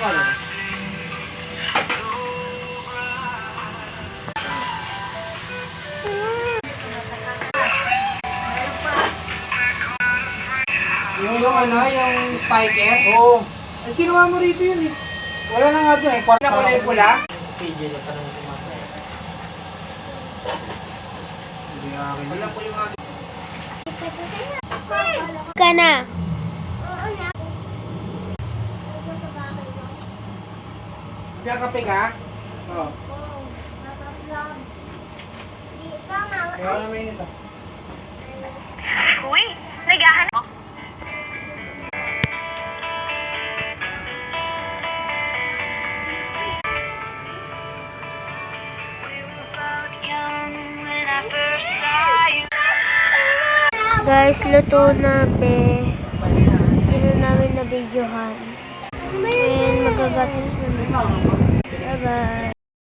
Ano? Yung ano, yung spiker? Oo. Ay, kinuha mo rito yun eh. Wala na nga doon eh. Kwarta ko na yung pula. PJ na tanong si Mata eh. Hindi akin. Wala po yung akin. Ka na. Kakape ka? Oo. Kaya na may nito. Uy, naghahanap. Guys, luto na be. Hindi na namin na videohan. And magagatas mo na. Bye-bye.